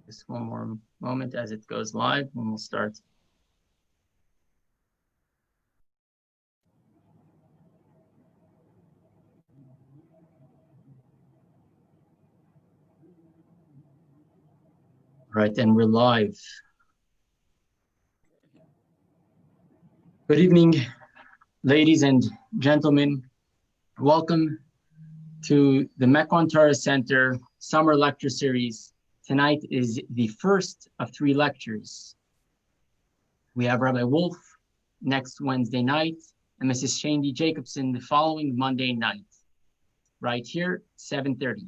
Just one more moment as it goes live and we'll start. Right, and we're live. Good evening, ladies and gentlemen. Welcome to the Mequon Torah Center Summer Lecture Series. Tonight is the first of 3 lectures. We have Rabbi Wolf next Wednesday night and Mrs. Shandy Jacobson the following Monday night, right here, 7:30.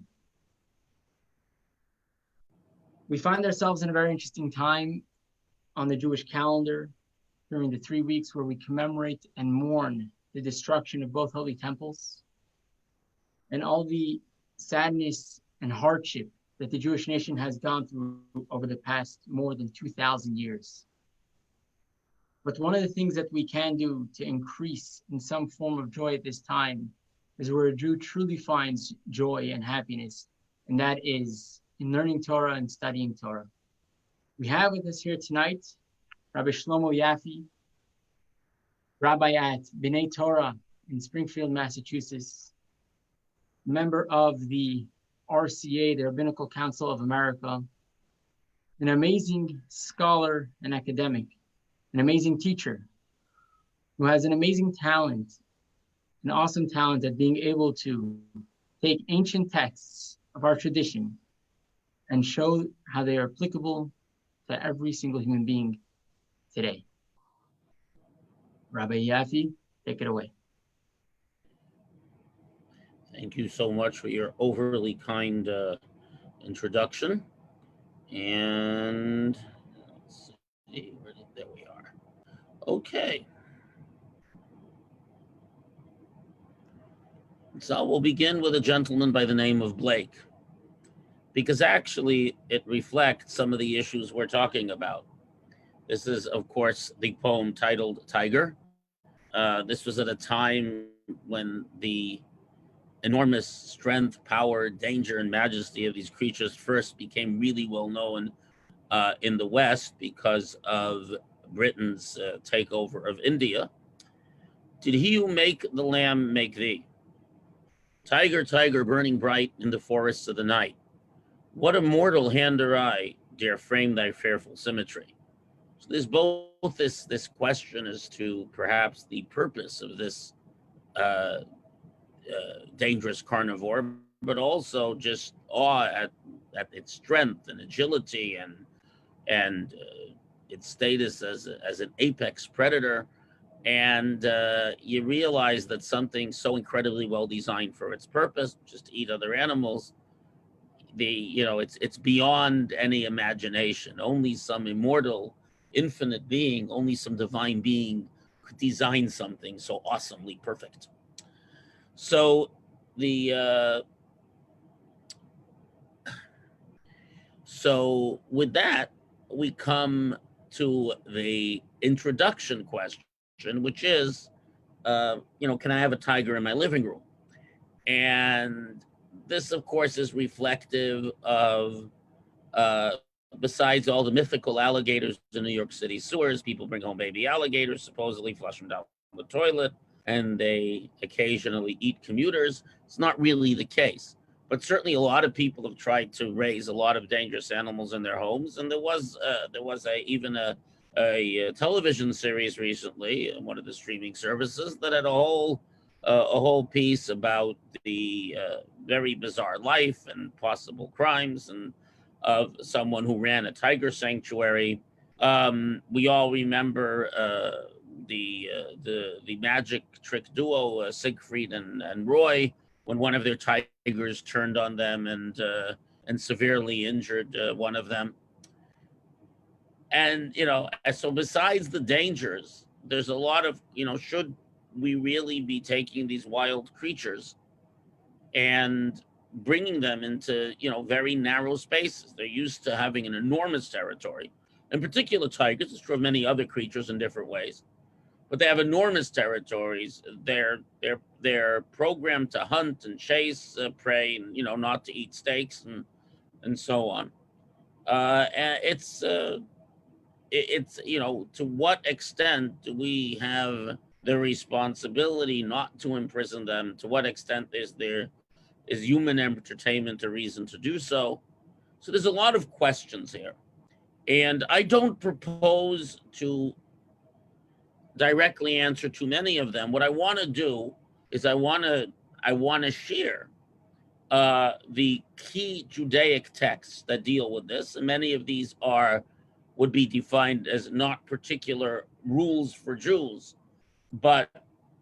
We find ourselves in a very interesting time on the Jewish calendar during the 3 weeks where we commemorate and mourn the destruction of both holy temples and all the sadness and hardship that the Jewish nation has gone through over the past more than 2,000 years. But one of the things that we can do to increase in some form of joy at this time is where a Jew truly finds joy and happiness, and that is in learning Torah and studying Torah. We have with us here tonight Rabbi Shlomo Yaffe, rabbi at B'nai Torah in Springfield, Massachusetts, member of the RCA, the Rabbinical Council of America, an amazing scholar and academic, an amazing teacher who has an amazing talent, an awesome talent at being able to take ancient texts of our tradition and show how they are applicable to every single human being today. Rabbi Yaffe, take it away. Thank you so much for your overly kind introduction. And let's see, there we are. Okay. So we'll begin with a gentleman by the name of Blake, because actually it reflects some of the issues we're talking about. This is, of course, the poem titled Tiger. This was at a time when the enormous strength, power, danger, and majesty of these creatures first became really well known in the West because of Britain's takeover of India. Did he who make the lamb make thee? Tiger, tiger, burning bright in the forests of the night. What immortal hand or eye dare frame thy fearful symmetry? So there's both this question as to perhaps the purpose of this dangerous carnivore, but also just awe at its strength and agility and its status as an apex predator. And you realize that something so incredibly well designed for its purpose, just to eat other animals, it's beyond any imagination. Only some immortal, infinite being, only some divine being could design something so awesomely perfect. So so with that, we come to the introduction question, which is, can I have a tiger in my living room? And this, of course, is reflective of, besides all the mythical alligators in New York City sewers, people bring home baby alligators, supposedly flush them down the toilet, and they occasionally eat commuters. It's not really the case. But certainly a lot of people have tried to raise a lot of dangerous animals in their homes. And there was even a television series recently on one of the streaming services that had a whole piece about the very bizarre life and possible crimes and of someone who ran a tiger sanctuary. We all remember the magic trick duo Siegfried and Roy, when one of their tigers turned on them and severely injured one of them. And so besides the dangers, there's a lot of should we really be taking these wild creatures and bringing them into very narrow spaces? They're used to having an enormous territory. In particular, tigers, it's true of many other creatures in different ways, but they have enormous territories. They're programmed to hunt and chase prey, and not to eat steaks and so on. And it's to what extent do we have the responsibility not to imprison them? To what extent is human entertainment a reason to do so? So there's a lot of questions here, and I don't propose to directly answer too many of them. What I want to do is I want to share the key Judaic texts that deal with this, and many of these would be defined as not particular rules for Jews, but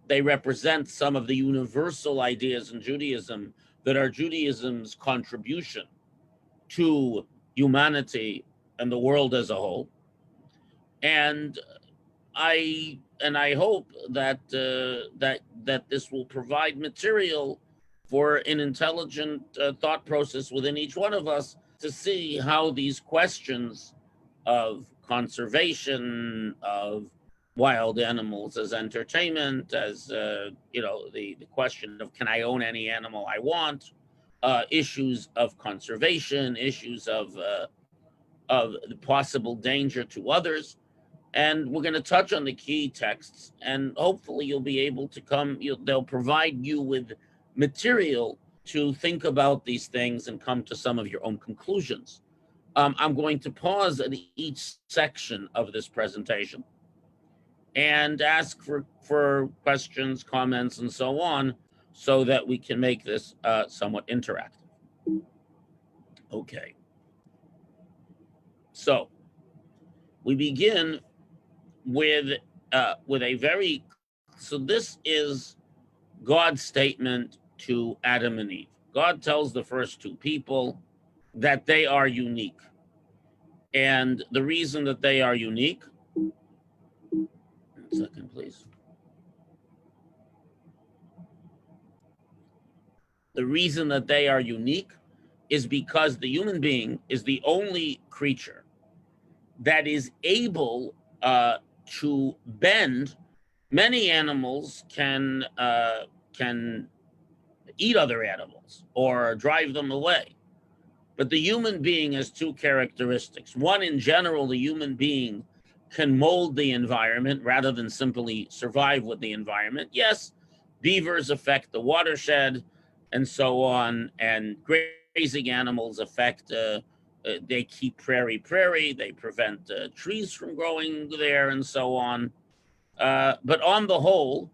they represent some of the universal ideas in Judaism that are Judaism's contribution to humanity and the world as a whole. And I hope that this will provide material for an intelligent thought process within each one of us to see how these questions of conservation, of wild animals as entertainment, as the question of can I own any animal I want, issues of conservation, issues of the possible danger to others. And we're going to touch on the key texts, and hopefully you'll be able to they'll provide you with material to think about these things and come to some of your own conclusions. I'm going to pause at each section of this presentation and ask for questions, comments, and so on, so that we can make this somewhat interactive. Okay. So we begin with this is God's statement to Adam and Eve. God tells the first two people that they are unique. And the reason that they are unique, 1 second, please. The reason that they are unique is because the human being is the only creature that is able to bend. Many animals can eat other animals or drive them away. But the human being has two characteristics. One, in general, the human being can mold the environment rather than simply survive with the environment. Yes, beavers affect the watershed and so on, and grazing animals affect, they keep prairie, they prevent trees from growing there and so on. But on the whole,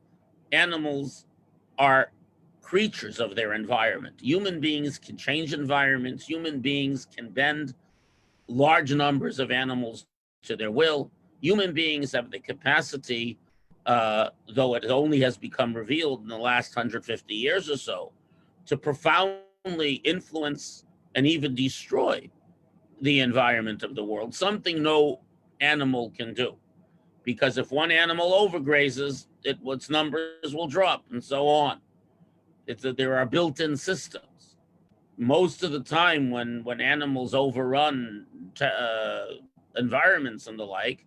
animals are creatures of their environment. Human beings can change environments. Human beings can bend large numbers of animals to their will. Human beings have the capacity, though it only has become revealed in the last 150 years or so, to profoundly influence and even destroy the environment of the world, something no animal can do. Because if one animal overgrazes, its numbers will drop and so on. It's that there are built-in systems. Most of the time when animals overrun environments and the like,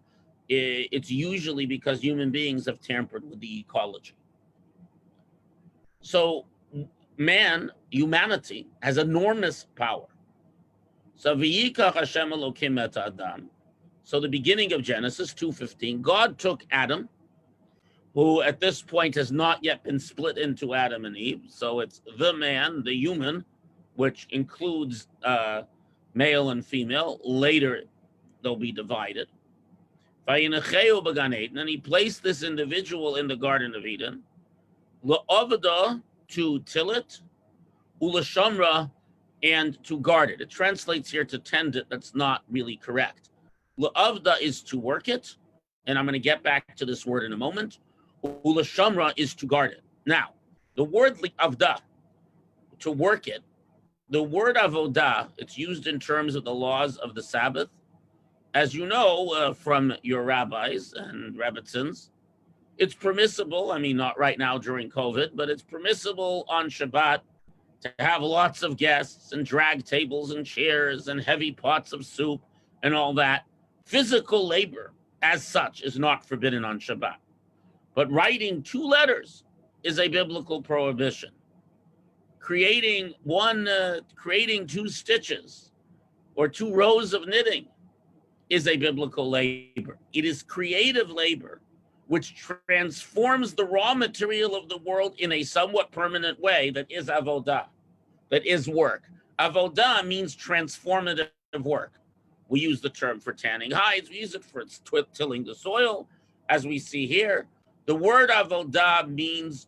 it's usually because human beings have tampered with the ecology. So humanity has enormous power. So v'yikach Hashem Elokim et Adam. So the beginning of Genesis 2:15, God took Adam, who at this point has not yet been split into Adam and Eve. So it's the man, the human, which includes male and female. Later, they'll be divided. And he placed this individual in the Garden of Eden. La'avada, to till it, ulashamra, and to guard it. It translates here to tend it. That's not really correct. La'avda is to work it, and I'm going to get back to this word in a moment. Ulashamra is to guard it. Now, the word avda, to work it, the word avodah, it's used in terms of the laws of the Sabbath. As you know from your rabbis and rebbitzins, it's permissible, I mean, not right now during COVID, but it's permissible on Shabbat to have lots of guests and drag tables and chairs and heavy pots of soup and all that. Physical labor as such is not forbidden on Shabbat. But writing two letters is a biblical prohibition. Creating two stitches or 2 rows of knitting is a biblical labor. It is creative labor which transforms the raw material of the world in a somewhat permanent way that is avodah, that is work. Avodah means transformative work. We use the term for tanning hides. We use it for tilling the soil, as we see here. The word avodah means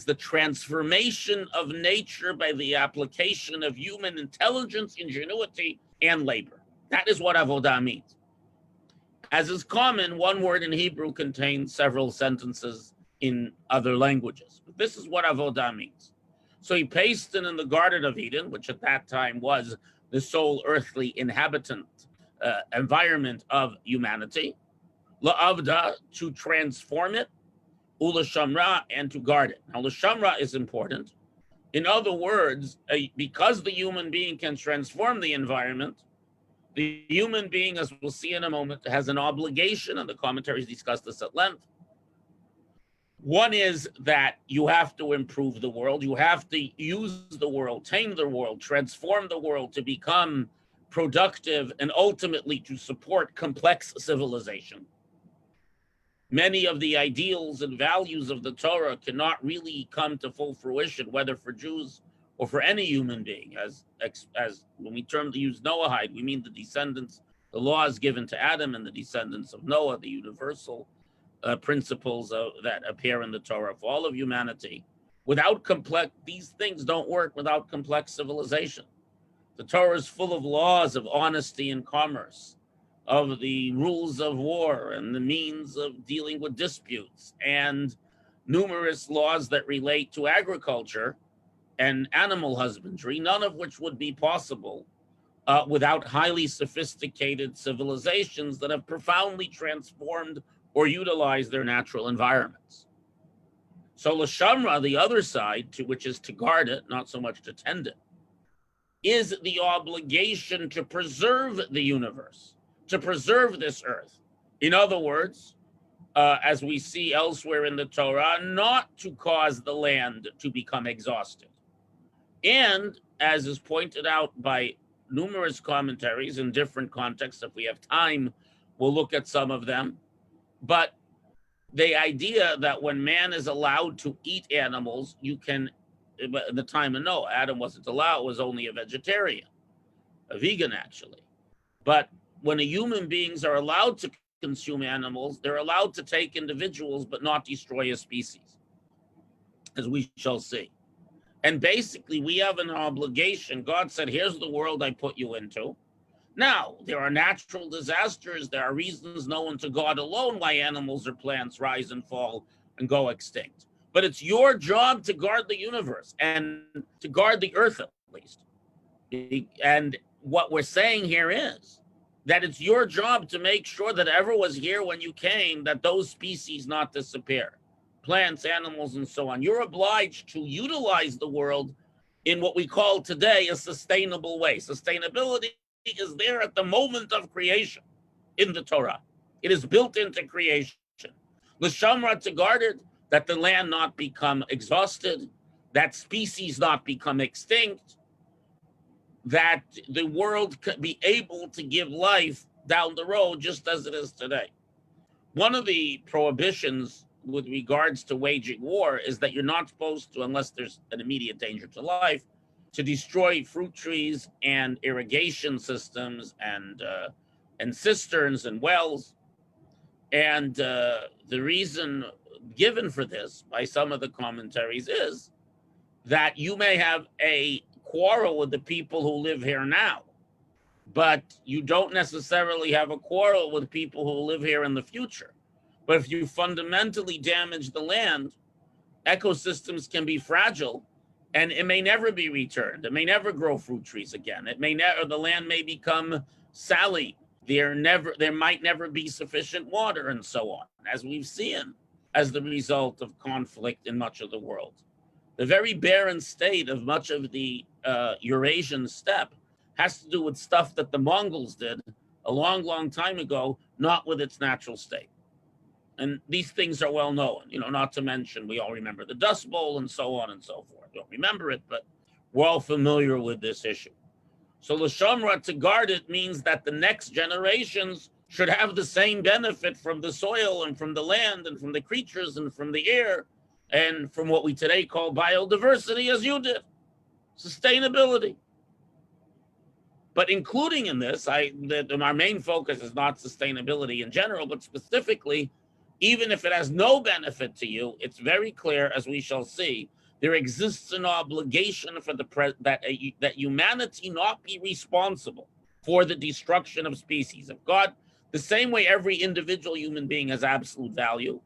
the transformation of nature by the application of human intelligence, ingenuity, and labor. That is what avodah means. As is common, one word in Hebrew contains several sentences in other languages. But this is what avodah means. So he placed it in the Garden of Eden, which at that time was the sole earthly inhabitant environment of humanity. La'avda, to transform it. Ula shamra, and to guard it. Now, the shamra is important. In other words, because the human being can transform the environment, the human being, as we'll see in a moment, has an obligation, and the commentaries discuss this at length. One is that you have to improve the world. You have to use the world, tame the world, transform the world to become productive and ultimately to support complex civilization. Many of the ideals and values of the Torah cannot really come to full fruition, whether for Jews or for any human being. As when we use Noahide, we mean the descendants, the laws given to Adam and the descendants of Noah, the universal principles that appear in the Torah for all of humanity. These things don't work without complex civilization. The Torah is full of laws of honesty and commerce, of the rules of war and the means of dealing with disputes, and numerous laws that relate to agriculture and animal husbandry, none of which would be possible without highly sophisticated civilizations that have profoundly transformed or utilized their natural environments. So Lashamra, the other side, which is to guard it, not so much to tend it, is the obligation to preserve the universe, to preserve this earth. In other words, as we see elsewhere in the Torah, not to cause the land to become exhausted. And as is pointed out by numerous commentaries in different contexts, if we have time, we'll look at some of them. But the idea that when man is allowed to eat animals, you can, in the time of Noah, Adam wasn't allowed, was only a vegetarian, a vegan actually. But when human beings are allowed to consume animals, they're allowed to take individuals but not destroy a species, as we shall see. And basically, we have an obligation. God said, here's the world I put you into. Now, there are natural disasters. There are reasons known to God alone why animals or plants rise and fall and go extinct. But it's your job to guard the universe and to guard the earth, at least. And what we're saying here is that it's your job to make sure that whatever was here when you came, that those species not disappear. Plants, animals, and so on. You're obliged to utilize the world in what we call today a sustainable way. Sustainability is there at the moment of creation in the Torah. It is built into creation. L'shamra, to guard it, that the land not become exhausted, that species not become extinct, that the world could be able to give life down the road just as it is today. One of the prohibitions with regards to waging war is that you're not supposed to, unless there's an immediate danger to life, to destroy fruit trees and irrigation systems and cisterns and wells. And the reason given for this by some of the commentaries is that you may have a quarrel with the people who live here now, but you don't necessarily have a quarrel with people who live here in the future. But if you fundamentally damage the land, ecosystems can be fragile and it may never be returned. It may never grow fruit trees again. It may never, the land may become saline. There might never be sufficient water and so on, as we've seen as the result of conflict in much of the world. The very barren state of much of the Eurasian steppe has to do with stuff that the Mongols did a long, long time ago, not with its natural state. And these things are well known, not to mention, we all remember the Dust Bowl and so on and so forth. Don't remember it, but we're all familiar with this issue. So l'shamra, to guard it, means that the next generations should have the same benefit from the soil and from the land and from the creatures and from the air and from what we today call biodiversity as you did, sustainability. But including in this, our main focus is not sustainability in general, but specifically, even if it has no benefit to you, it's very clear, as we shall see, there exists an obligation for that humanity not be responsible for the destruction of species. If God, the same way every individual human being has absolute value,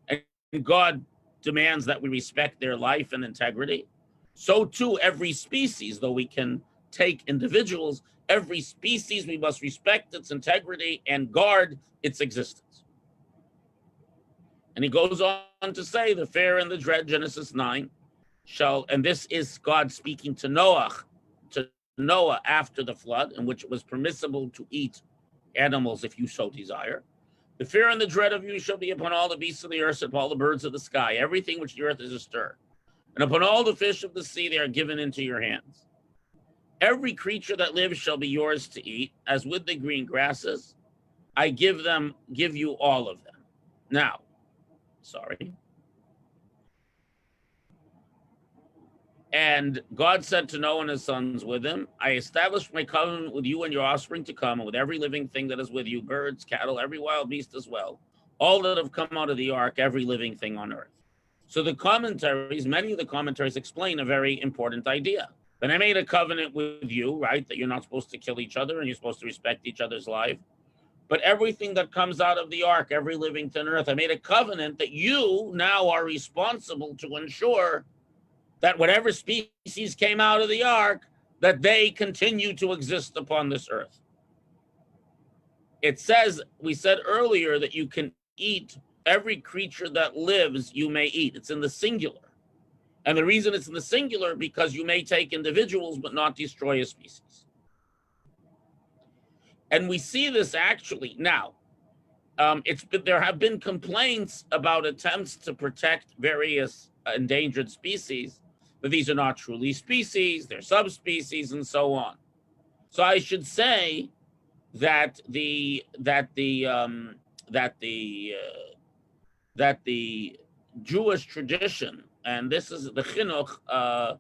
and God demands that we respect their life and integrity, so too every species, though we can take individuals, every species we must respect its integrity and guard its existence. And he goes on to say, the fear and the dread, Genesis 9, and this is God speaking to Noah after the flood, in which it was permissible to eat animals if you so desire. The fear and the dread of you shall be upon all the beasts of the earth, upon all the birds of the sky, everything which the earth is astir. And upon all the fish of the sea, they are given into your hands. Every creature that lives shall be yours to eat, as with the green grasses. I give you all of them. Now, and God said to Noah and his sons with him, I established my covenant with you and your offspring to come, and with every living thing that is with you, birds, cattle, every wild beast as well, all that have come out of the ark, every living thing on earth. So many of the commentaries explain a very important idea. But I made a covenant with you, right, that you're not supposed to kill each other and you're supposed to respect each other's life. But everything that comes out of the ark, every living thing on earth, I made a covenant that you now are responsible to ensure that whatever species came out of the ark, that they continue to exist upon this earth. It says, we said earlier, that you can eat every creature that lives, you may eat. It's in the singular. And the reason it's in the singular, because you may take individuals but not destroy a species. And we see this actually now. There have been complaints about attempts to protect various endangered species, but these are not truly species, they're subspecies and so on. So I should say that the Jewish tradition, and this is the chinuch,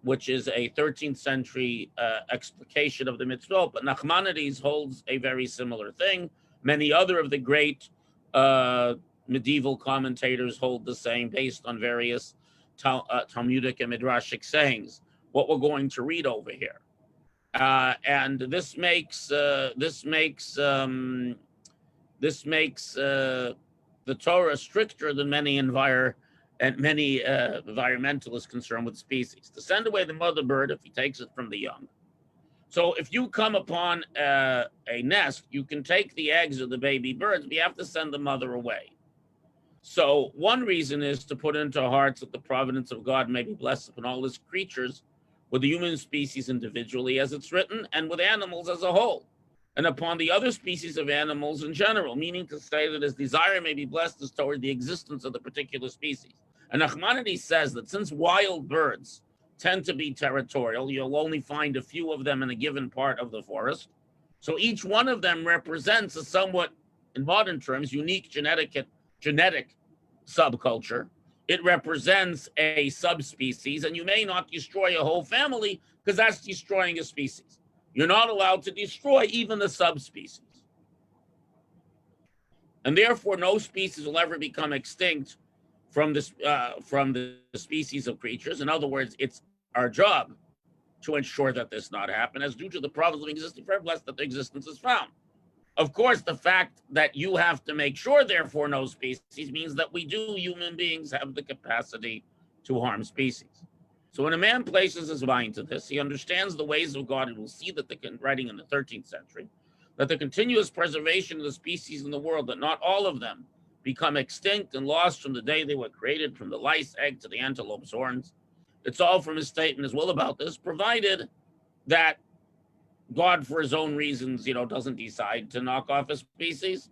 which is a 13th century explication of the mitzvot, but Nachmanides holds a very similar thing. Many other of the great medieval commentators hold the same, based on various Talmudic and Midrashic sayings. What we're going to read over here, and this makes the Torah stricter than many environmentalists concerned with species. To send away the mother bird if he takes it from the young. So if you come upon a nest, you can take the eggs of the baby birds, but you have to send the mother away. So one reason is to put into our hearts that the providence of God may be blessed upon all his creatures, with the human species individually, as it's written, and with animals as a whole, and upon the other species of animals in general, meaning to say that his desire may be blessed as toward the existence of the particular species. And Nachmanides says that since wild birds tend to be territorial, you'll only find a few of them in a given part of the forest. So each one of them represents a somewhat, in modern terms, unique genetic subculture. It represents a subspecies, and you may not destroy a whole family because that's destroying a species. You're not allowed to destroy even the subspecies. And therefore, no species will ever become extinct from the species of creatures. In other words, it's our job to ensure that this not happen, as due to the providence of existing forever, blessed that their existence is found. Of course, the fact that you have to make sure, therefore, no species means that we human beings, have the capacity to harm species. So when a man places his mind to this, he understands the ways of God and will see that writing in the 13th century, that the continuous preservation of the species in the world, that not all of them become extinct and lost from the day they were created, from the lice egg to the antelope's horns. It's all from his statement as well about this, provided that God, for his own reasons, doesn't decide to knock off a species.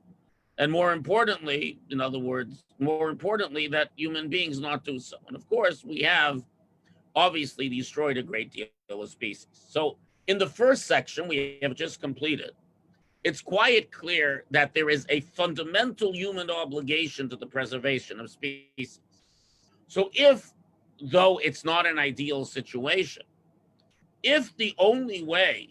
And more importantly, that human beings not do so. And of course, we have obviously destroyed a great deal of species. So In the first section we have just completed, it's quite clear that there is a fundamental human obligation to the preservation of species. So if, though it's not an ideal situation, if the only way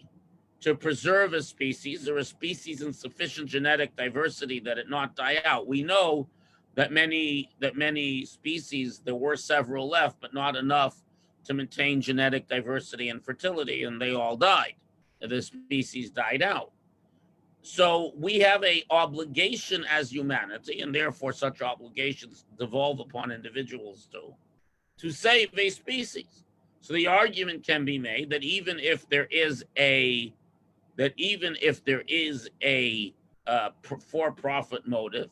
to preserve a species or a species in sufficient genetic diversity that it not die out, we know that many species, there were several left, but not enough to maintain genetic diversity and fertility, and they all died. The species died out. So we have a obligation as humanity, and therefore such obligations devolve upon individuals to save a species. So the argument can be made that even if there is a for-profit motive,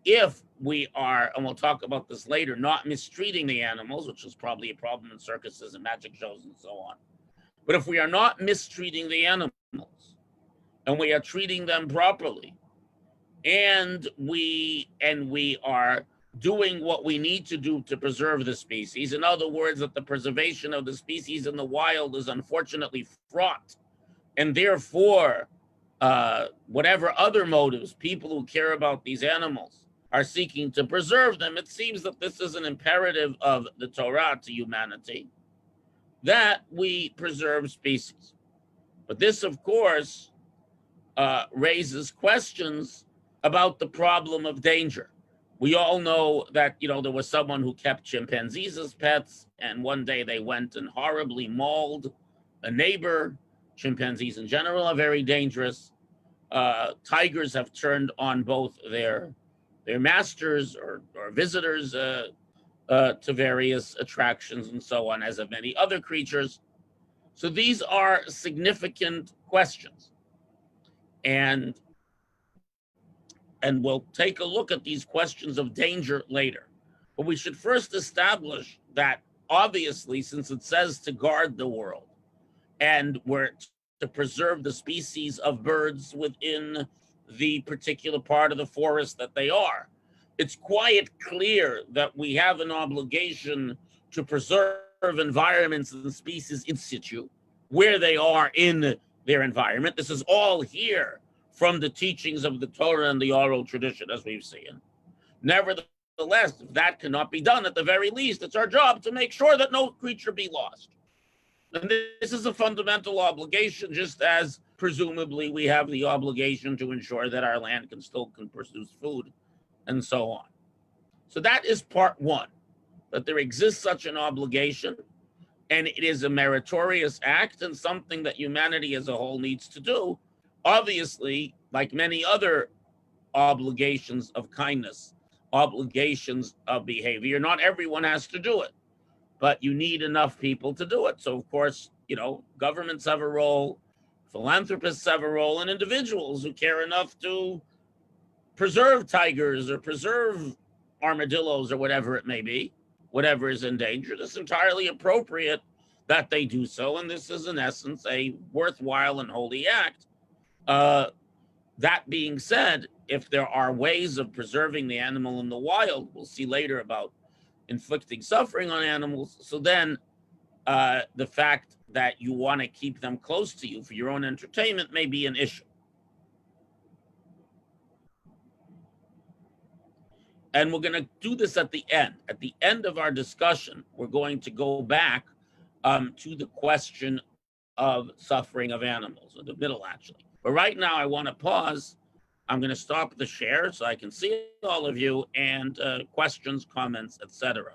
if we are, and we'll talk about this later, not mistreating the animals, which is probably a problem in circuses and magic shows and so on, but if we are not mistreating the animals and we are treating them properly, and we are doing what we need to do to preserve the species, in other words, that the preservation of the species in the wild is unfortunately fraught, and therefore whatever other motives people who care about these animals are seeking to preserve them, it seems that this is an imperative of the Torah to humanity, that we preserve species. But this, of course, raises questions about the problem of danger. We all know that, there was someone who kept chimpanzees as pets, and one day they went and horribly mauled a neighbor. Chimpanzees in general are very dangerous. Tigers have turned on both their masters or visitors to various attractions and so on, as of many other creatures. So these are significant questions. And we'll take a look at these questions of danger later. But we should first establish that, obviously, since it says to guard the world, and we're to preserve the species of birds within the particular part of the forest that they are, it's quite clear that we have an obligation to preserve environments and species in situ, where they are in their environment. This is all here from the teachings of the Torah and the oral tradition, as we've seen. Nevertheless, if that cannot be done, at the very least, it's our job to make sure that no creature be lost. And this is a fundamental obligation, just as presumably we have the obligation to ensure that our land can produce food and so on. So that is part one, that there exists such an obligation, and it is a meritorious act and something that humanity as a whole needs to do. Obviously, like many other obligations of kindness, obligations of behavior, not everyone has to do it, but you need enough people to do it. So, of course, governments have a role, philanthropists have a role, and individuals who care enough to preserve tigers or preserve armadillos or whatever it may be, whatever is endangered. It's entirely appropriate that they do so, and this is, in essence, a worthwhile and holy act. That being said, if there are ways of preserving the animal in the wild, we'll see later about inflicting suffering on animals. So then the fact that you want to keep them close to you for your own entertainment may be an issue. And we're going to do this at the end. At the end of our discussion, we're going to go back to the question of suffering of animals, or the middle, actually. But right now, I want to pause. I'm going to stop the share so I can see all of you, and questions, comments, etc.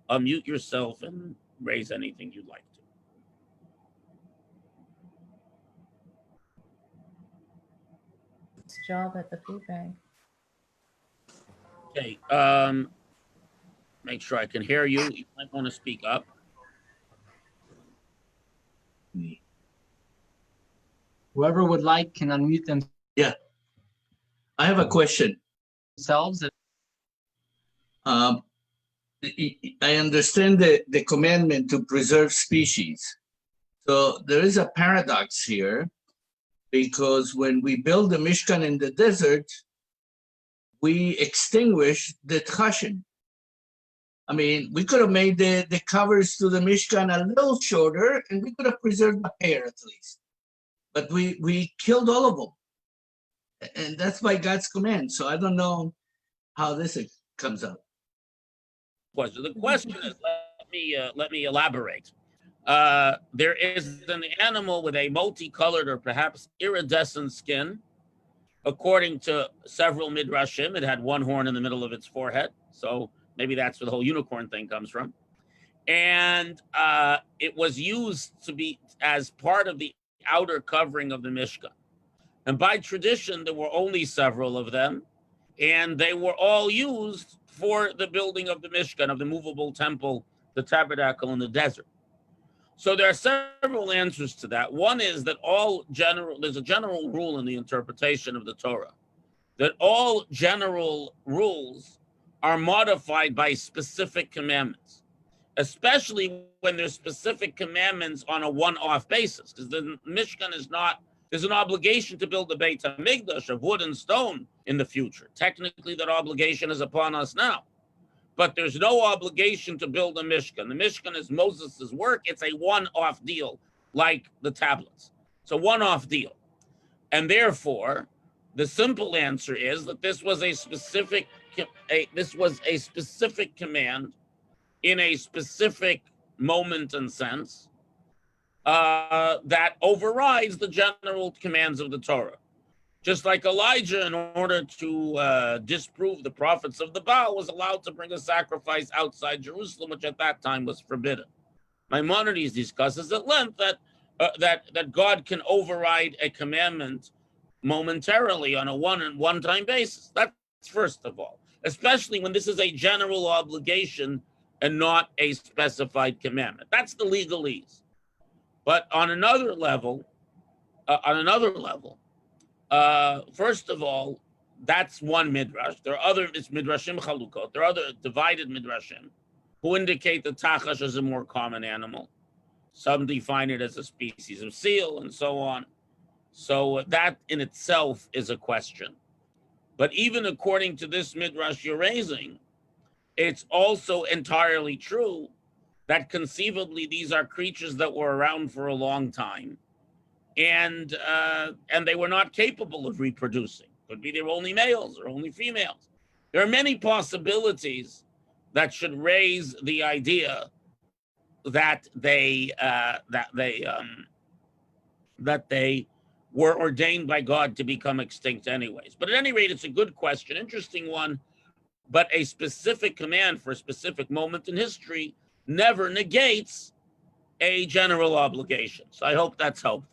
Unmute yourself and raise anything you'd like to. Job at the food bank. Okay. Make sure I can hear you. You might want to speak up. Whoever would like can unmute themselves. Yeah, I have a question. I understand the commandment to preserve species. So there is a paradox here, because when we build the Mishkan in the desert, we extinguish the Tchashin. I mean, we could have made the covers to the Mishkan a little shorter, and we could have preserved the hair at least. but we killed all of them, and that's by God's command. So I don't know how this comes up. Question. The question is, let me elaborate. There is an animal with a multicolored or perhaps iridescent skin. According to several midrashim, it had one horn in the middle of its forehead. So maybe that's where the whole unicorn thing comes from. And it was used to be as part of the outer covering of the Mishkan. And by tradition, there were only several of them, and they were all used for the building of the Mishkan, of the movable temple, the tabernacle in the desert. So there are several answers to that. One is that there's a general rule in the interpretation of the Torah, that all general rules are modified by specific commandments, especially when there's specific commandments on a one-off basis, because the Mishkan is not, there's an obligation to build the Beit HaMikdash of wood and stone in the future. Technically, that obligation is upon us now. But there's no obligation to build a Mishkan. The Mishkan is Moses' work. It's a one-off deal, like the tablets. It's a one-off deal. And therefore, the simple answer is that this was a specific command in a specific moment and sense that overrides the general commands of the Torah. Just like Elijah, in order to disprove the prophets of the Baal, was allowed to bring a sacrifice outside Jerusalem, which at that time was forbidden. Maimonides discusses at length that God can override a commandment momentarily on a one-time basis. That's first of all, especially when this is a general obligation and not a specified commandment. That's the legalese. But on another level, first of all, that's one midrash. There are other midrashim chalukot. There are other divided midrashim who indicate that tachash is a more common animal. Some define it as a species of seal and so on. So that in itself is a question. But even according to this midrash you're raising, it's also entirely true that conceivably these are creatures that were around for a long time. And they were not capable of reproducing. Could be they were only males or only females. There are many possibilities that should raise the idea that they were ordained by God to become extinct anyways. But at any rate, it's a good question, interesting one. But a specific command for a specific moment in history never negates a general obligation. So I hope that's helpful.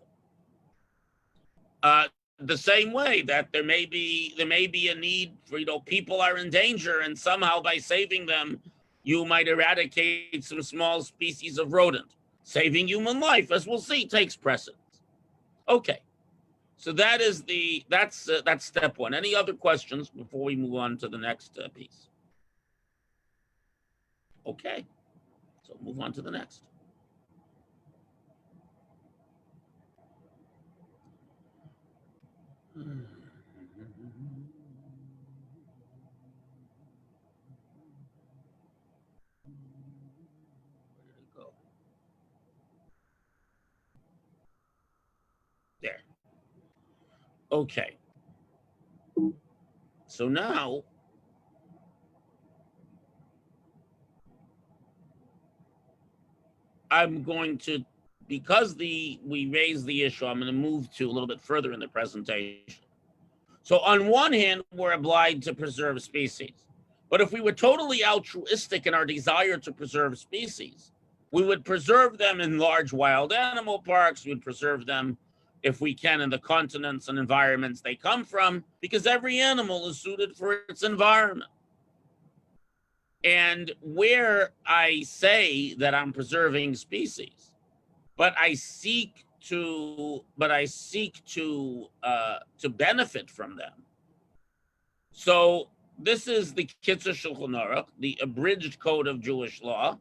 The same way that there may be a need for, people are in danger, and somehow by saving them, you might eradicate some small species of rodent. Saving human life, as we'll see, takes precedence. Okay, so that's step one. Any other questions before we move on to the next piece? Okay, so move on to the next. Where did it go? There. Okay. So now I'm going to, because we raised the issue, I'm going to move to a little bit further in the presentation. So on one hand, we're obliged to preserve species. But if we were totally altruistic in our desire to preserve species, we would preserve them in large wild animal parks. We would preserve them, if we can, in the continents and environments they come from, because every animal is suited for its environment. And where I say that I'm preserving species, but I seek to benefit from them. So this is the Kitzur Shulchan Aruch, the abridged code of Jewish law,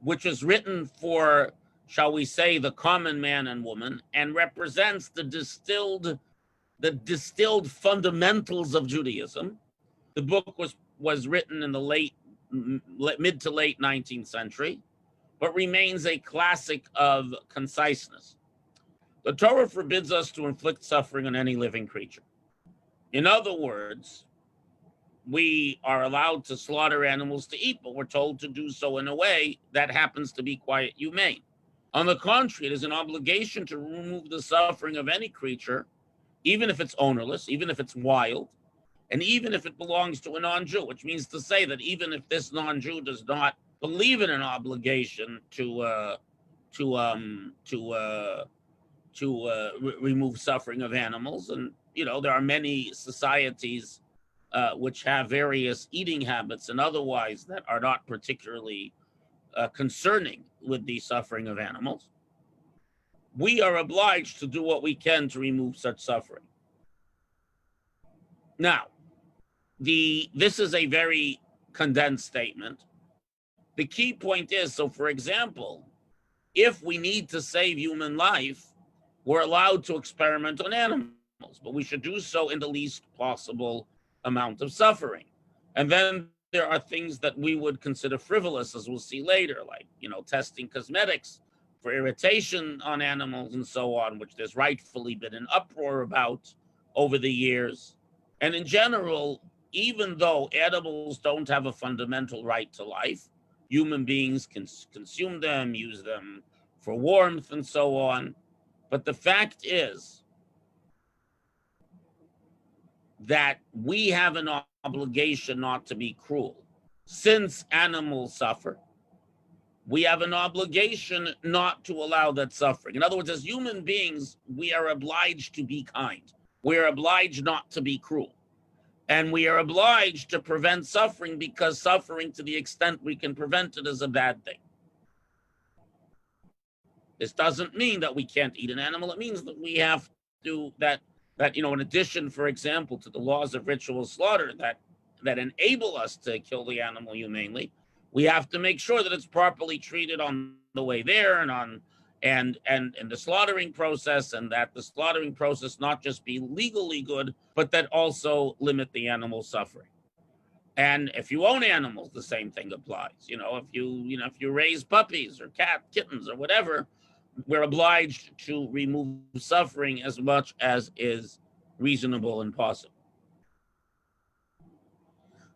which is written for, shall we say, the common man and woman, and represents the distilled fundamentals of Judaism. The book was written in the mid to late 19th century, but remains a classic of conciseness. The Torah forbids us to inflict suffering on any living creature. In other words, we are allowed to slaughter animals to eat, but we're told to do so in a way that happens to be quite humane. On the contrary, it is an obligation to remove the suffering of any creature, even if it's ownerless, even if it's wild, and even if it belongs to a non-Jew, which means to say that even if this non-Jew does not believe in an obligation to remove suffering of animals, and there are many societies which have various eating habits and otherwise that are not particularly concerning with the suffering of animals, we are obliged to do what we can to remove such suffering. Now, this is a very condensed statement. The key point is, so for example, if we need to save human life, we're allowed to experiment on animals, but we should do so in the least possible amount of suffering. And then there are things that we would consider frivolous, as we'll see later, like, testing cosmetics for irritation on animals and so on, which there's rightfully been an uproar about over the years. And in general, even though animals don't have a fundamental right to life, human beings can consume them, use them for warmth and so on. But the fact is that we have an obligation not to be cruel. Since animals suffer, we have an obligation not to allow that suffering. In other words, as human beings, we are obliged to be kind. We are obliged not to be cruel. And we are obliged to prevent suffering, because suffering, to the extent we can prevent it, is a bad thing. This doesn't mean that we can't eat an animal. It means that we have to, that in addition, for example, to the laws of ritual slaughter that enable us to kill the animal humanely, we have to make sure that it's properly treated on the way there and the slaughtering process, and that the slaughtering process not just be legally good, but that also limit the animal suffering. And if you own animals, the same thing applies. If you raise puppies or kittens or whatever, we're obliged to remove suffering as much as is reasonable and possible.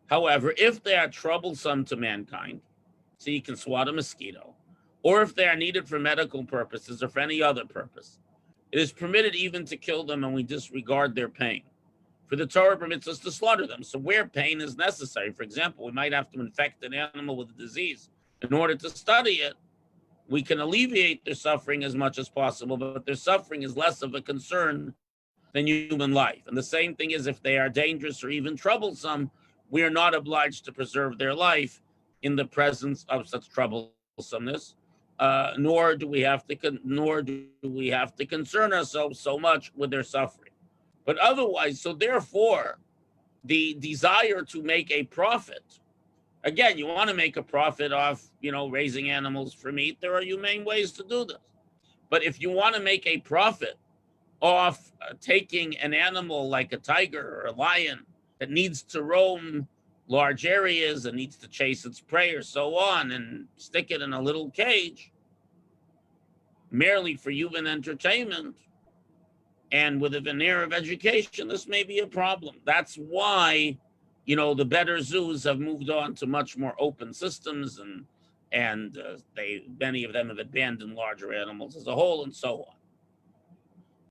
However, if they are troublesome to mankind, so you can swat a mosquito, or if they are needed for medical purposes or for any other purpose, it is permitted even to kill them, and we disregard their pain. For the Torah permits us to slaughter them. So where pain is necessary, for example, we might have to infect an animal with a disease. In order to study it, we can alleviate their suffering as much as possible, but their suffering is less of a concern than human life. And the same thing is, if they are dangerous or even troublesome, we are not obliged to preserve their life in the presence of such troublesomeness, nor do we have to concern ourselves so much with their suffering. But otherwise, so therefore, the desire to make a profit, again, you want to make a profit off, raising animals for meat. There are humane ways to do this. But if you want to make a profit off taking an animal like a tiger or a lion that needs to roam large areas and needs to chase its prey or so on, and stick it in a little cage merely for human entertainment and with a veneer of education, this may be a problem. That's why, the better zoos have moved on to much more open systems, and many of them have abandoned larger animals as a whole, and so on.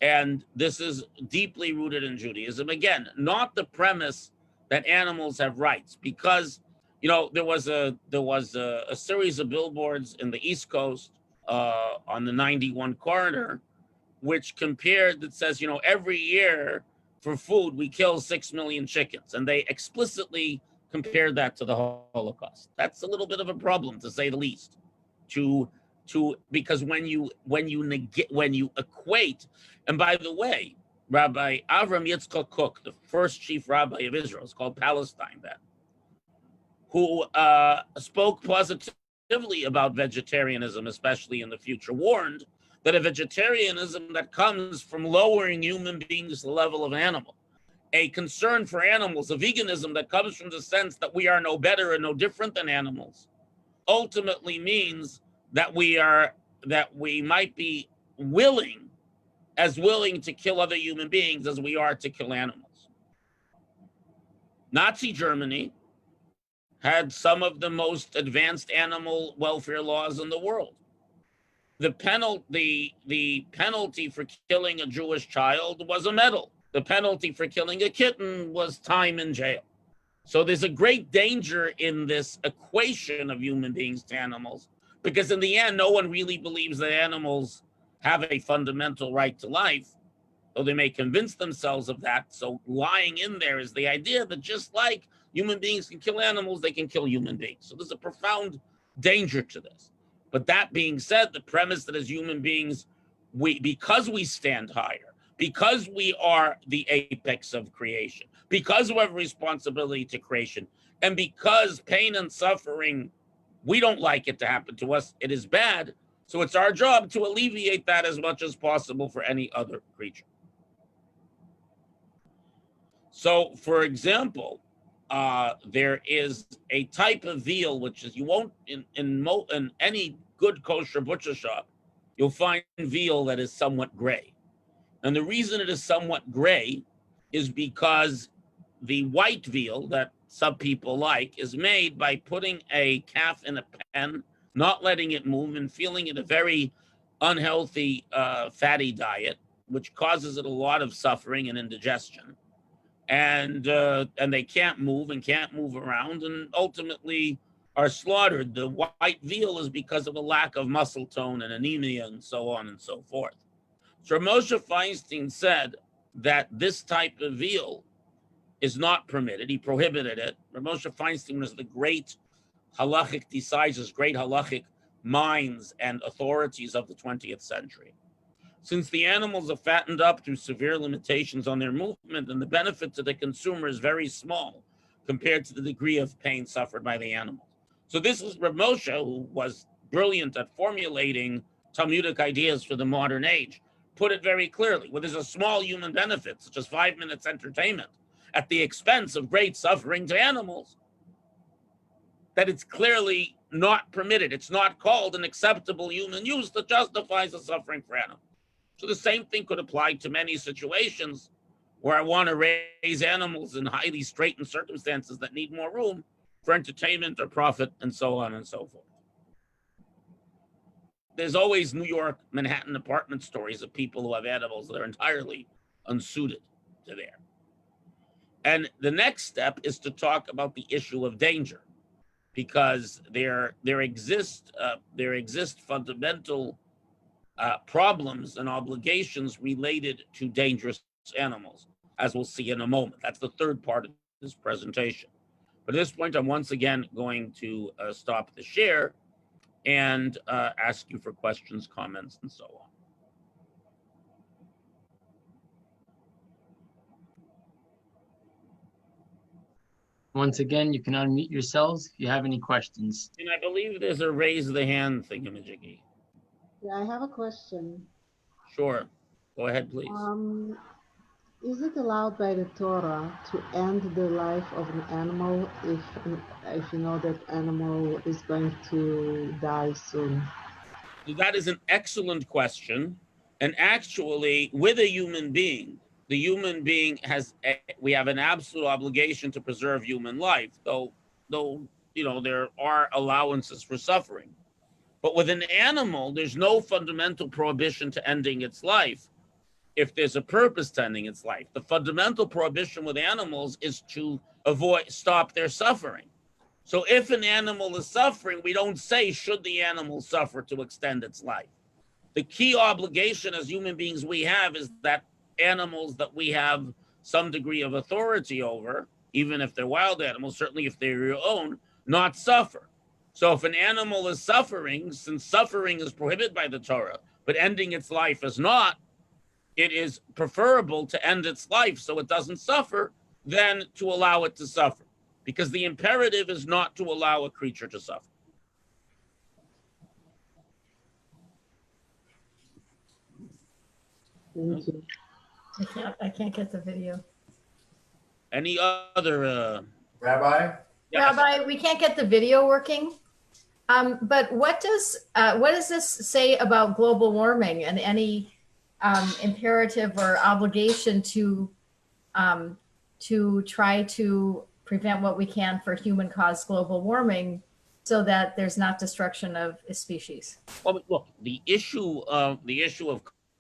And this is deeply rooted in Judaism. Again, not the premise that animals have rights, because there was a series of billboards in the East Coast on the 91 corridor, which compared, that says, every year for food, we kill 6 million chickens. And they explicitly compared that to the Holocaust. That's a little bit of a problem, to say the least, because when you equate, and by the way, Rabbi Avram Yitzchak Kook, the first chief rabbi of Israel, it's called Palestine then, who spoke positively about vegetarianism, especially in the future, warned that a vegetarianism that comes from lowering human beings to the level of an animal, a concern for animals, a veganism that comes from the sense that we are no better and no different than animals, ultimately means that we might be willing as willing to kill other human beings as we are to kill animals. Nazi Germany had some of the most advanced animal welfare laws in the world. The penalty for killing a Jewish child was a medal. The penalty for killing a kitten was time in jail. So there's a great danger in this equation of human beings to animals, because in the end, no one really believes that animals have a fundamental right to life, though they may convince themselves of that. So lying in there is the idea that just like human beings can kill animals, they can kill human beings. So there's a profound danger to this. But that being said, the premise that as human beings, because we stand higher, because we are the apex of creation, because we have a responsibility to creation, and because pain and suffering, we don't like it to happen to us, it is bad. So it's our job to alleviate that as much as possible for any other creature. So, for example, there is a type of veal which is, you won't in any good kosher butcher shop, you'll find veal that is somewhat gray. And the reason it is somewhat gray is because the white veal that some people like is made by putting a calf in a pen, not letting it move, and feeding it a very unhealthy fatty diet, which causes it a lot of suffering and indigestion. And they can't move around, and ultimately are slaughtered. The white veal is because of a lack of muscle tone and anemia and so on and so forth. So Moshe Feinstein said that this type of veal is not permitted. He prohibited it. Moshe Feinstein was the great halachic decisors, great halachic minds and authorities of the 20th century. Since the animals are fattened up through severe limitations on their movement, and the benefit to the consumer is very small compared to the degree of pain suffered by the animal. So this is Rav Moshe, who was brilliant at formulating Talmudic ideas for the modern age, put it very clearly. Well, there's a small human benefit, such as 5 minutes entertainment, at the expense of great suffering to animals, that it's clearly not permitted. It's not called an acceptable human use that justifies the suffering for animals. So the same thing could apply to many situations where I want to raise animals in highly straitened circumstances that need more room for entertainment or profit, and so on and so forth. There's always New York, Manhattan apartment stories of people who have animals that are entirely unsuited to there. And the next step is to talk about the issue of danger, because there exist fundamental problems and obligations related to dangerous animals, as we'll see in a moment. That's the third part of this presentation. But at this point, I'm once again going to stop the share and ask you for questions, comments, and so on. Once again, you can unmute yourselves if you have any questions. And I believe there's a raise the hand thingamajiggy. Yeah, I have a question. Sure. Go ahead, please. Is it allowed by the Torah to end the life of an animal if you know that animal is going to die soon? That is an excellent question. And actually, with a human being, the human being we have an absolute obligation to preserve human life, though there are allowances for suffering. But with an animal, there's no fundamental prohibition to ending its life if there's a purpose to ending its life. The fundamental prohibition with animals is to stop their suffering. So if an animal is suffering, we don't say, should the animal suffer to extend its life? The key obligation as human beings we have is that animals that we have some degree of authority over, even if they're wild animals, certainly if they're your own, not suffer. So if an animal is suffering, since suffering is prohibited by the Torah, but ending its life is not, it is preferable to end its life so it doesn't suffer than to allow it to suffer, because the imperative is not to allow a creature to suffer. Thank you. I can't get the video. Any other Rabbi? yes. Rabbi, we can't get the video working. But what does this say about global warming and any imperative or obligation to try to prevent what we can for human-caused global warming, so that there's not destruction of a species. Well, look, the issue of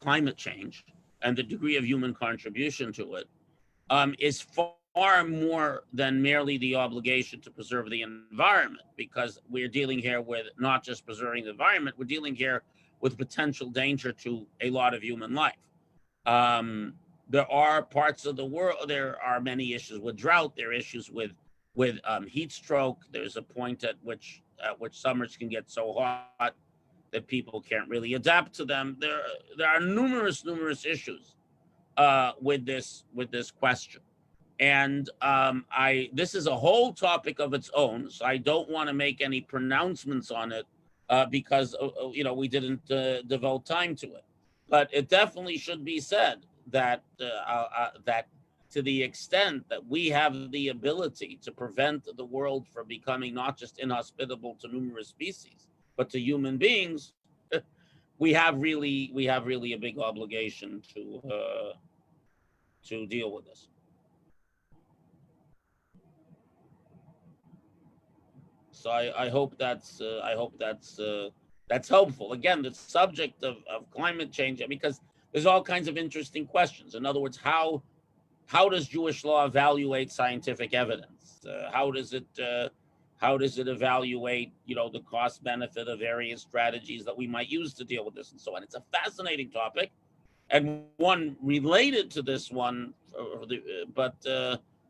climate change and the degree of human contribution to it is far more than merely the obligation to preserve the environment, because we're dealing here with not just preserving the environment, we're dealing here with potential danger to a lot of human life. There are parts of the world, there are many issues with drought, there are issues with heat stroke. There's a point at which summers can get so hot that people can't really adapt to them. There are numerous issues with this question. And this is a whole topic of its own, so I don't want to make any pronouncements on it because we didn't devote time to it. But it definitely should be said that that to the extent that we have the ability to prevent the world from becoming not just inhospitable to numerous species, but to human beings, we have really a big obligation to deal with this. So I hope that's helpful. Again, the subject of climate change, because there's all kinds of interesting questions. In other words, how does Jewish law evaluate scientific evidence? How does it evaluate the cost benefit of various strategies that we might use to deal with this and so on? It's a fascinating topic, and one related to this one, but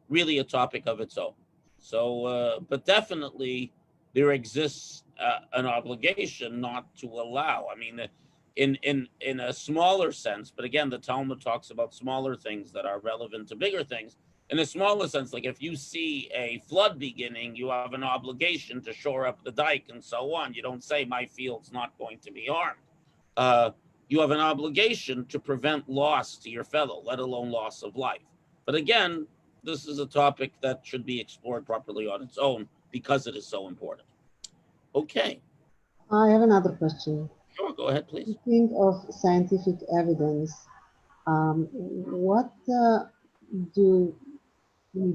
really a topic of its own. So, but definitely there exists an obligation not to allow. I mean, in a smaller sense, but again, the Talmud talks about smaller things that are relevant to bigger things. In a smaller sense, like if you see a flood beginning, you have an obligation to shore up the dike and so on. You don't say my field's not going to be harmed. You have an obligation to prevent loss to your fellow, let alone loss of life. But again, this is a topic that should be explored properly on its own because it is so important. Okay. I have another question. Sure, go ahead, please. Speaking of scientific evidence, what do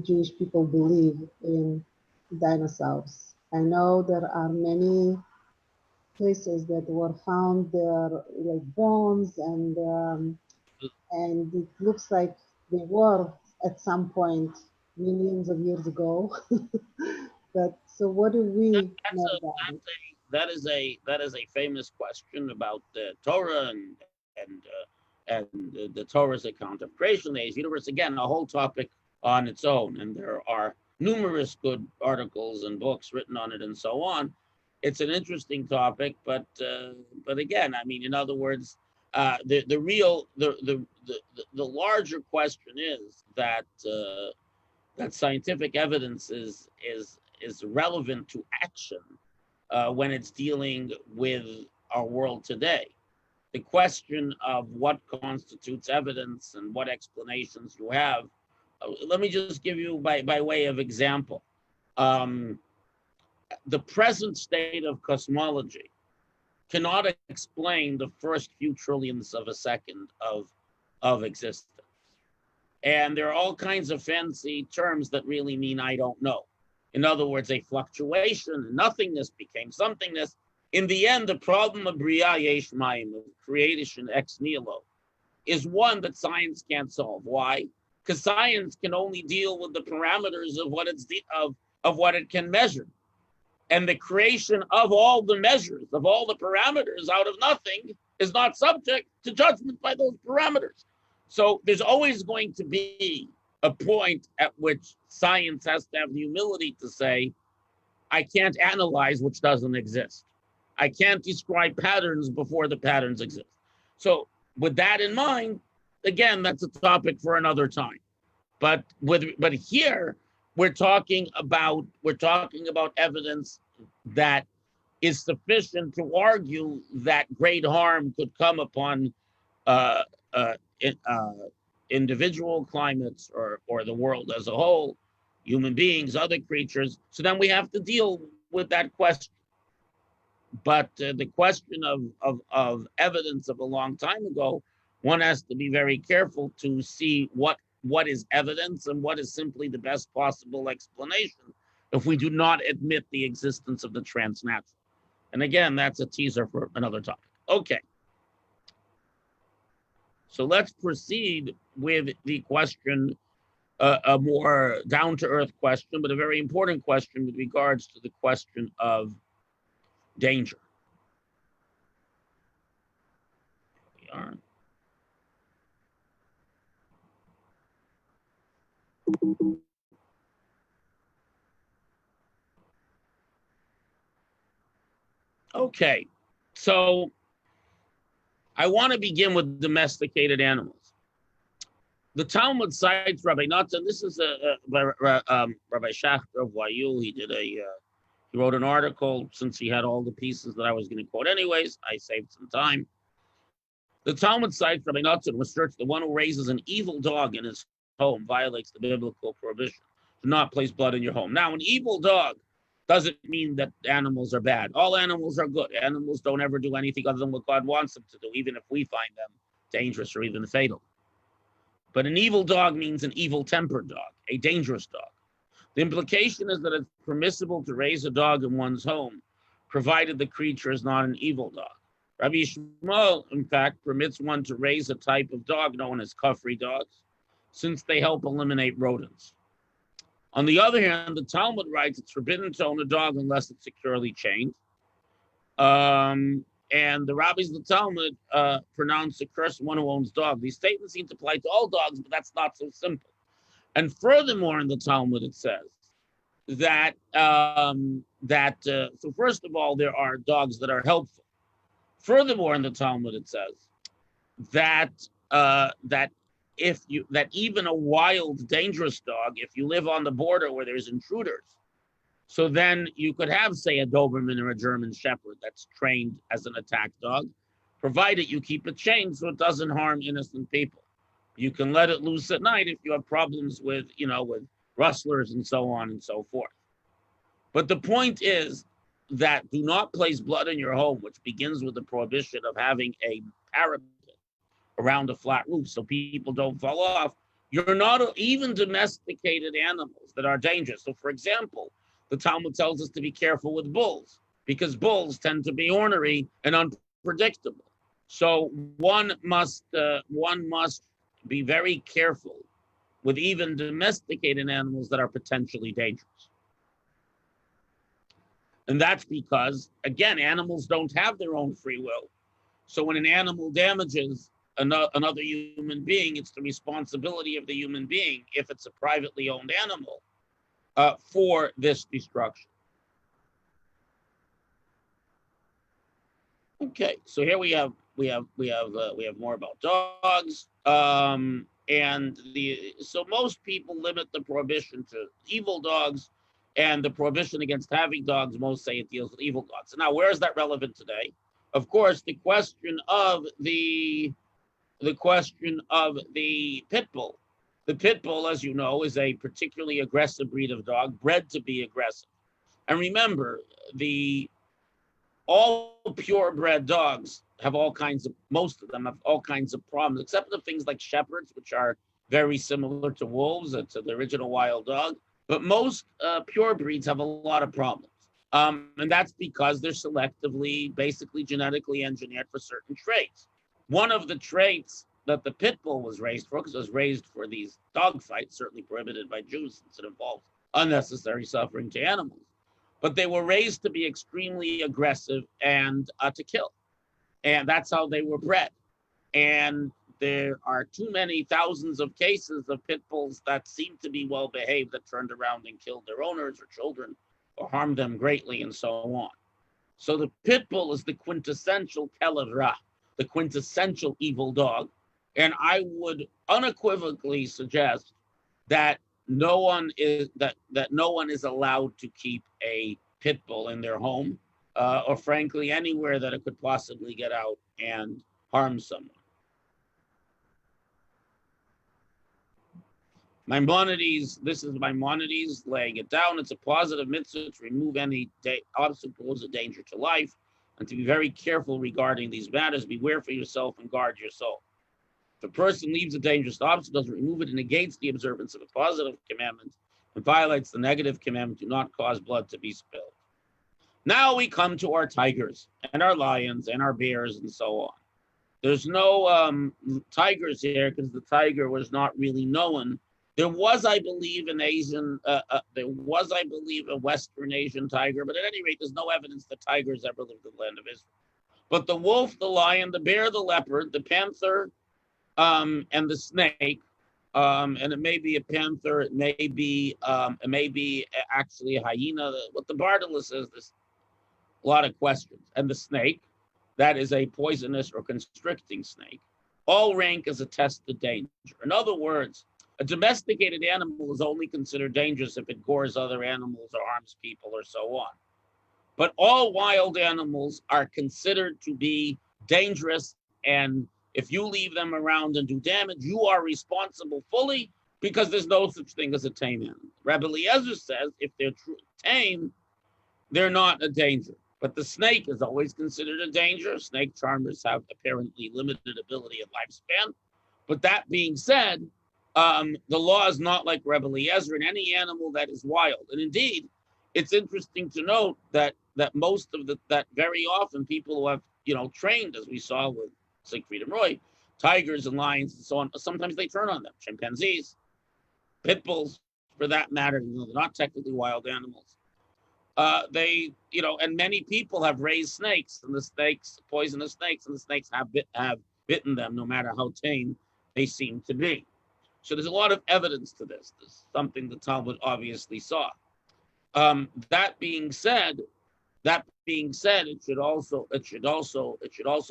Jewish people believe in dinosaurs? I know there are many places that were found there, like bones, and it looks like they were at some point millions of years ago. But so, what do we know about it? That is a famous question about the Torah and the Torah's account of creation, the universe. Again, a whole topic on its own, and there are numerous good articles and books written on it and so on. It's an interesting topic, but again, I mean, in other words, the larger question is that scientific evidence is relevant to action when it's dealing with our world today. The question of what constitutes evidence and what explanations you have. Let me just give you by way of example. The present state of cosmology cannot explain the first few trillionths of a second of existence. And there are all kinds of fancy terms that really mean I don't know. In other words, a fluctuation, nothingness became somethingness. In the end, the problem of Bria Yesh Mayim, of creation ex nihilo, is one that science can't solve. Why? Because science can only deal with the parameters of what what it can measure. And the creation of all the measures, of all the parameters out of nothing, is not subject to judgment by those parameters. So there's always going to be a point at which science has to have the humility to say, I can't analyze which doesn't exist. I can't describe patterns before the patterns exist. So with that in mind, again, that's a topic for another time. But here we're talking about evidence that is sufficient to argue that great harm could come upon individual climates or the world as a whole, human beings, other creatures. So then we have to deal with that question. But the question of evidence of a long time ago one has to be very careful to see what is evidence and what is simply the best possible explanation if we do not admit the existence of the transnatural. And again, that's a teaser for another topic. Okay. So let's proceed with the question, a more down-to-earth question, but a very important question with regards to the question of danger. Here we are. Okay, so I want to begin with domesticated animals. The Talmud cites Rabbi Natan. This is Rabbi Shachter of YU. He wrote an article. Since he had all the pieces that I was going to quote anyways, I saved some time. The Talmud cites Rabbi Natan asserts the one who raises an evil dog in his home violates the biblical prohibition to not place blood in your home. Now, an evil dog doesn't mean that animals are bad. All animals are good. Animals don't ever do anything other than what God wants them to do, even if we find them dangerous or even fatal. But an evil dog means an evil-tempered dog, a dangerous dog. The implication is that it's permissible to raise a dog in one's home, provided the creature is not an evil dog. Rabbi Shlomo, in fact, permits one to raise a type of dog known as kafri dogs, since they help eliminate rodents. On the other hand, the Talmud writes it's forbidden to own a dog unless it's securely chained. And the rabbis of the Talmud pronounce a curse on one who owns dog. These statements seem to apply to all dogs, but that's not so simple. And furthermore, in the Talmud, it says that, so first of all, there are dogs that are helpful. Furthermore, in the Talmud, it says that that even a wild, dangerous dog, if you live on the border where there's intruders, so then you could have, say, a Doberman or a German Shepherd that's trained as an attack dog, provided you keep it chained so it doesn't harm innocent people. You can let it loose at night if you have problems with, with rustlers and so on and so forth. But the point is that do not place blood in your home, which begins with the prohibition of having a parapet around a flat roof so people don't fall off. You're not even domesticated animals that are dangerous. So, for example, the Talmud tells us to be careful with bulls because bulls tend to be ornery and unpredictable. So one must be very careful with even domesticated animals that are potentially dangerous. And that's because, again, animals don't have their own free will. So when an animal damages another human being, it's the responsibility of the human being, if it's a privately owned animal, for this destruction. Okay, so here we have more about dogs, so most people limit the prohibition to evil dogs, and the prohibition against having dogs, most say it deals with evil dogs. So now, where is that relevant today? Of course, the question of the pit bull. The pit bull, as you know, is a particularly aggressive breed of dog, bred to be aggressive. And remember, all purebred dogs have most of them have all kinds of problems, except for things like shepherds, which are very similar to wolves, to the original wild dog. But most pure breeds have a lot of problems. And that's because they're selectively, basically genetically engineered for certain traits. One of the traits that the pit bull was raised for, because it was raised for these dog fights, certainly prohibited by Jews since it involves unnecessary suffering to animals. But they were raised to be extremely aggressive and to kill. And that's how they were bred. And there are too many thousands of cases of pit bulls that seem to be well behaved that turned around and killed their owners or children or harmed them greatly and so on. So the pit bull is the quintessential kelev ra, the quintessential evil dog. And I would unequivocally suggest that no one is allowed to keep a pit bull in their home, or frankly anywhere that it could possibly get out and harm someone. Maimonides, this is Maimonides laying it down. It's a positive mitzvah to remove any obstacles of danger to life and to be very careful regarding these matters. Beware for yourself and guard your soul. If a person leaves a dangerous obstacle, doesn't remove it, and negates the observance of a positive commandment and violates the negative commandment, do not cause blood to be spilled. Now we come to our tigers and our lions and our bears and so on. There's no tigers here because the tiger was not really known. There was, I believe, a Western Asian tiger, but at any rate, there's no evidence that tigers ever lived in the land of Israel. But the wolf, the lion, the bear, the leopard, the panther, and the snake, and it may be a panther, it may be actually a hyena. What the Bartolus says, there's a lot of questions. And the snake, that is a poisonous or constricting snake, all rank as a test of danger. In other words, a domesticated animal is only considered dangerous if it gores other animals or harms people or so on. But all wild animals are considered to be dangerous, and if you leave them around and do damage, you are responsible fully because there's no such thing as a tame animal. Rabbi Eliezer says if they're tame, they're not a danger. But the snake is always considered a danger. Snake charmers have apparently limited ability and lifespan. But that being said, the law is not like Rabbi Eliezer in any animal that is wild. And indeed, it's interesting to note that most of that very often people who have trained, as we saw with Siegfried and Roy, tigers and lions and so on, sometimes they turn on them. Chimpanzees, pit bulls, for that matter, they're not technically wild animals. And many people have raised snakes, and the snakes, poisonous snakes, and the snakes have bitten them, no matter how tame they seem to be. So there's a lot of evidence to this. This is something the Talmud obviously saw. That being said, it should also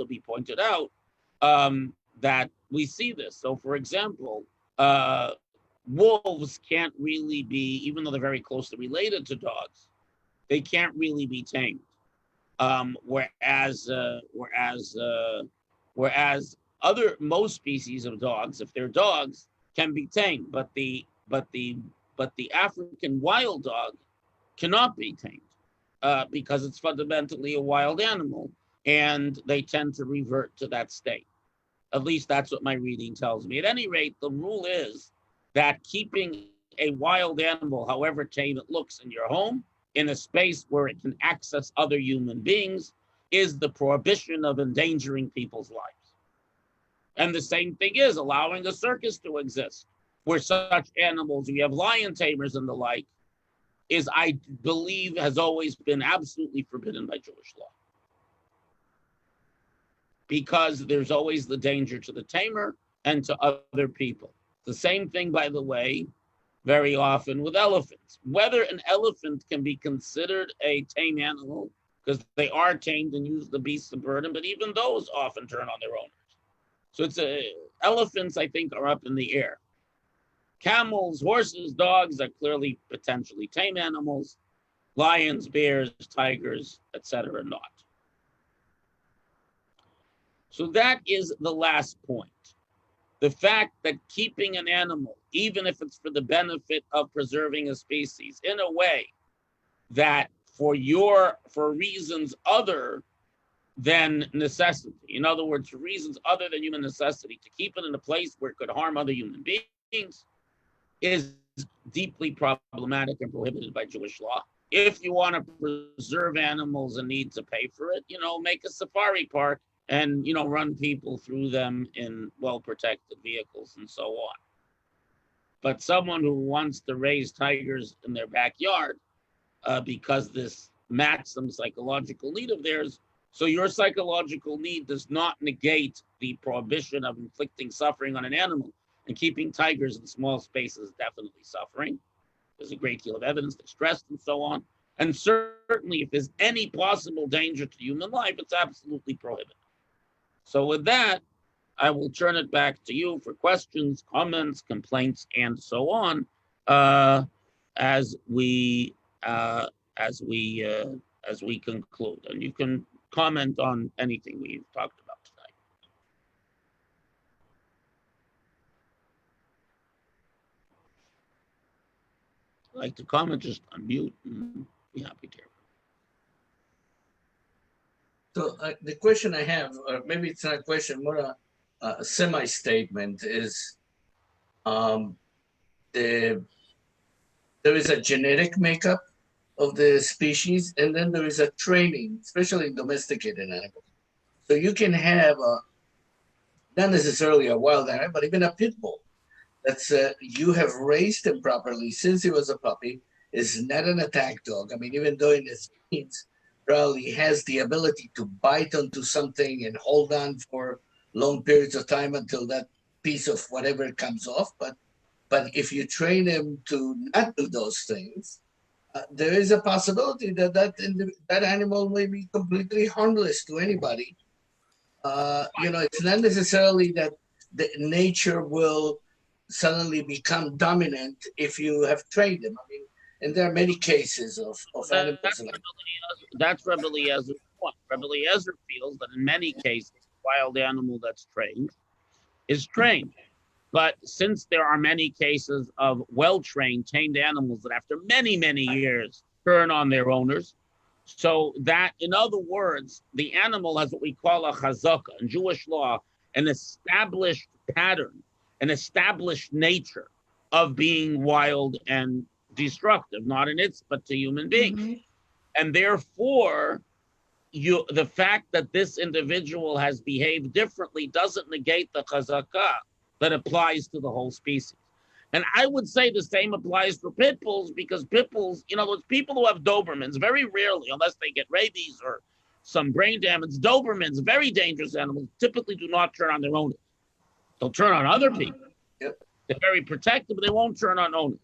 be pointed out that we see this. So, for example, wolves can't really be, even though they're very closely related to dogs, they can't really be tamed. Whereas most species of dogs, if they're dogs, can be tamed, but the African wild dog cannot be tamed because it's fundamentally a wild animal, and they tend to revert to that state. At least that's what my reading tells me. At any rate, the rule is that keeping a wild animal, however tame it looks, in your home, in a space where it can access other human beings, is the prohibition of endangering people's lives. And the same thing is allowing a circus to exist, where such animals, you have lion tamers and the like, is, I believe, has always been absolutely forbidden by Jewish law. Because there's always the danger to the tamer and to other people. The same thing, by the way, very often with elephants. Whether an elephant can be considered a tame animal, because they are tamed and use the beasts of burden, but even those often turn on their owners. So elephants, I think, are up in the air. Camels, horses, dogs are clearly potentially tame animals. Lions, bears, tigers, etc. not. So that is the last point. The fact that keeping an animal, even if it's for the benefit of preserving a species, in a way that for reasons other than necessity, in other words, for reasons other than human necessity, to keep it in a place where it could harm other human beings, is deeply problematic and prohibited by Jewish law. If you want to preserve animals and need to pay for it, make a safari park and, run people through them in well-protected vehicles and so on. But someone who wants to raise tigers in their backyard because this matches some psychological need of theirs, so your psychological need does not negate the prohibition of inflicting suffering on an animal. And keeping tigers in small spaces is definitely suffering. There's a great deal of evidence, they're stressed and so on. And certainly if there's any possible danger to human life, it's absolutely prohibited. So with that, I will turn it back to you for questions, comments, complaints, and so on, as we conclude. And you can comment on anything we've talked about tonight. If you'd like to comment, just unmute and be happy to. So the question I have, or maybe it's not a question, more semi-statement is there is a genetic makeup of the species, and then there is a training, especially in domesticated animals. So you can have not necessarily a wild animal, but even a pit bull that's you have raised him properly since he was a puppy, is not an attack dog. I mean, even though in his genes probably has the ability to bite onto something and hold on for long periods of time until that piece of whatever comes off. But if you train him to not do those things, there is a possibility that that animal may be completely harmless to anybody. It's not necessarily that the nature will suddenly become dominant if you have trained them. I mean, and there are many cases of animals like That's Rabbi Eliezer's point. Rabbi Eliezer feels that in many cases, a wild animal that's trained is trained. But since there are many cases of well-trained, tamed animals that after many, many years turn on their owners, so that, in other words, the animal has what we call a chazaka in Jewish law, an established pattern, an established nature of being wild and destructive, not in its, but to human beings. Mm-hmm. And therefore, the fact that this individual has behaved differently doesn't negate the chazakah that applies to the whole species. And I would say the same applies for pit bulls, because pit bulls, those people who have Dobermans, very rarely, unless they get rabies or some brain damage, Dobermans, very dangerous animals, typically do not turn on their owners. They'll turn on other people. Yep. They're very protective, but they won't turn on owners.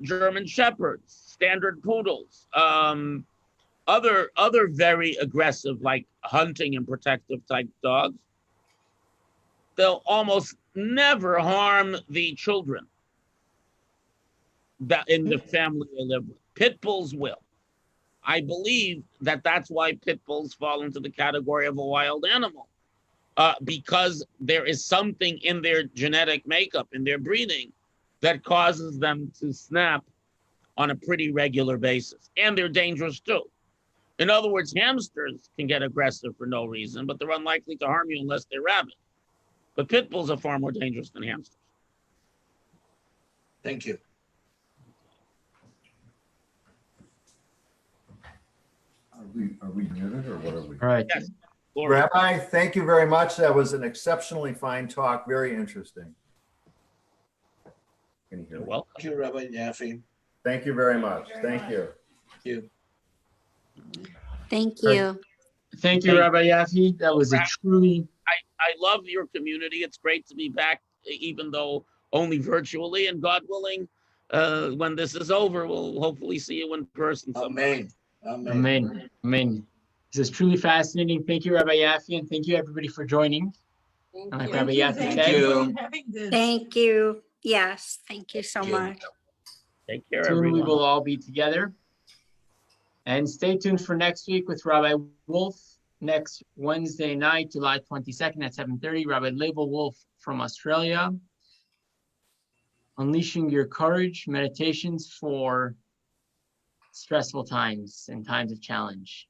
German Shepherds, standard poodles, other very aggressive, like hunting and protective type dogs, they'll almost never harm the children that in the family they live with. Pit bulls will. I believe that that's why pit bulls fall into the category of a wild animal, because there is something in their genetic makeup, in their breeding, that causes them to snap on a pretty regular basis. And they're dangerous too. In other words, hamsters can get aggressive for no reason, but they're unlikely to harm you unless they're rabid. But pit bulls are far more dangerous than hamsters. Thank you. Are we muted or what are we? All right. Yes. Rabbi, thank you very much. That was an exceptionally fine talk. Very interesting. Can you hear me? You're welcome. Thank you, Rabbi Yaffe. Thank you very much. Thank you. Thank you. Thank you. Thank you, Rabbi Yaffe. That was a truly... I love your community. It's great to be back, even though only virtually, and God willing, when this is over, we'll hopefully see you in person. Amen. Amen. Amen. Amen. This is truly fascinating. Thank you, Rabbi Yaffe, and thank you, everybody, for joining. Thank Rabbi Yaffe, thank you. Thank you. Yes, thank you so Thank you. much. Take care, Soon everyone. we will all be together. And stay tuned for next week with Rabbi Wolf. Next Wednesday night, July 22nd at 7:30, Rabbi Label Wolf from Australia. Unleashing Your Courage, meditations for stressful times and times of challenge.